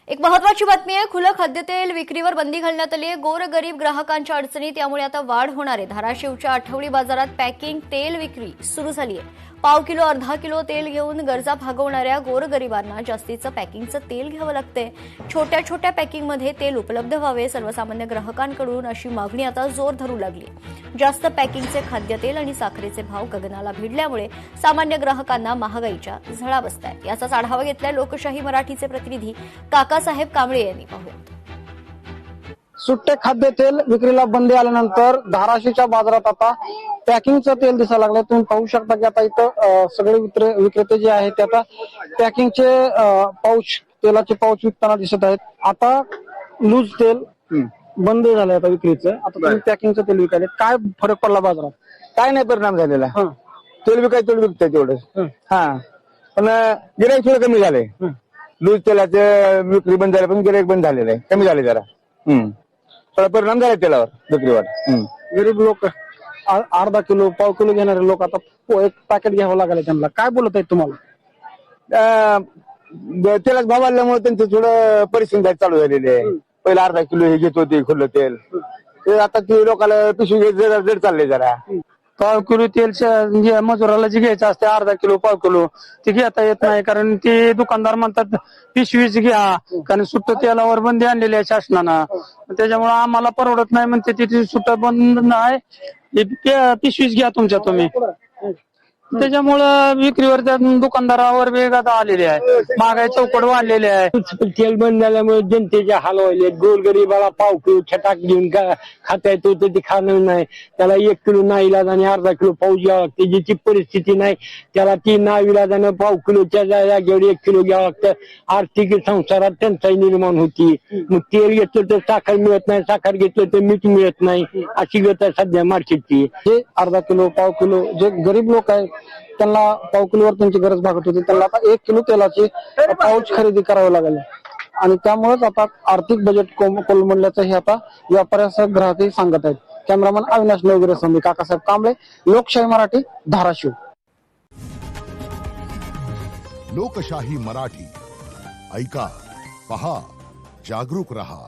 एक महत्वाची बातमी आहे. खुलं खाद्यतेल विक्रीवर बंदी घालण्यात आली आहे. गोरगरीब ग्राहकांच्या अडचणीत त्यामुळे आता वाढ होणार आहे. धाराशिवच्या आठवडी बाजारात पॅकिंग तेल विक्री सुरू झाली आहे. पाव किलो अर्धा किलो तेल घेऊन गरजा भागवणाऱ्या गोरगरिबांना जास्तीचं पॅकिंगचं तेल घ्यावं लागतंय. छोट्या छोट्या पॅकिंगमध्ये तेल उपलब्ध व्हावे सर्वसामान्य ग्राहकांकडून अशी मागणी आता जोर धरू लागली. जास्त पॅकिंगचे खाद्यतेल आणि साखरेचे भाव गगनाला भिडल्यामुळे सामान्य ग्राहकांना महागाईच्या झळा बसतायत. याचाच आढावा घेतलाय लोकशाही मराठीचे प्रतिनिधी काकासाहेब कांबळे यांनी. पाहूयात. सुट्टे खाद्यतेल विक्रीला बंदी आल्यानंतर धाराशिवच्या बाजारात आता पॅकिंगचं तेल दिसायला लागलं. तुम्ही पाहू शकता की आता इथं सगळे विक्रेते जे आहेत ते आता पॅकिंगचे पाऊच तेलाचे पाऊच विकताना दिसत आहेत. आता लूज तेल बंद झालंय आता विक्रीचं. आता तुम्ही पॅकिंगचं तेल विकायले, काय फरक पडला बाजारात? काय नाही परिणाम झालेला. तेल विकायचं तेल विकतंय तेवढं. हा, पण गिराईक थोडं कमी झालंय. लूज तेलाचे विक्री बंद झाली पण गिराईक बंद झालेलं आहे, कमी झाले जरा. थोडा परिणाम झाला तेलावर विक्रीवर. गरीब लोक अर्धा किलो पाव किलो घेणारे लोक आता एक पॅकेट घ्यावं लागले त्यांना. काय बोलत आहेत तुम्हाला? तेलाच भाव वाढल्यामुळे त्यांचं थोडं परिश्रम चालू झालेले आहे. पहिला अर्धा किलो हे घेत होते खुलं तेल, ते आता ते लोकांना पिशवी जड चालले जरा. पाव किलो तेल मजुराला जे घ्यायचं असते अर्धा किलो पाव किलो ते घेता येत नाही, कारण ते दुकानदार म्हणतात पिशवीच घ्या, कारण सुट्ट तेलावर बंदी आणलेली आहे शासनानं. त्याच्यामुळे आम्हाला परवडत नाही म्हणते, तिथे सुट्ट बंद नाही, पिशवीच घ्या तुमच्या तुम्ही. त्याच्यामुळं विक्रीवर त्या दुकानदारावर वेगात आलेले आहे. महागाई चौकट वाढलेली आहे. तेल बंद झाल्यामुळे जनतेचे हाल व्हायले. गोरगरीबाला पाव किलो छटाक घेऊन खाता येतो ते खाणं नाही. त्याला 1 किलो नाईलाज आणि अर्धा किलो पाऊस घ्यावा लागते. ज्याची परिस्थिती नाही त्याला ती नाईलाजानं पाव किलोच्या जागेवर 1 किलो घ्यावं लागतं. आर्थिक संसारात टंचाई निर्माण होती. मग तेल घेतलं तर साखर मिळत नाही, साखर घेतलं तर मीठ मिळत नाही, अशी गत आहे सध्या मार्केटची. जे अर्धा किलो पाव किलो जे गरीब लोक आहेत त्यांना पाव किलोवर त्यांची गरज भागत होती, त्यांना आता 1 किलो तेलाची पाऊच खरेदी करावी लागेल. आणि त्यामुळेच आता आर्थिक बजेट कोलमडल्याचं हे आता व्यापाऱ्यासह ग्राहकही सांगत आहेत. कॅमेरामन अविनाश नवगिरे समी, काकासाहेब कांबळे, लोकशाही मराठी, धाराशिव. लोकशाही मराठी ऐका, पहा, जागरूक रहा.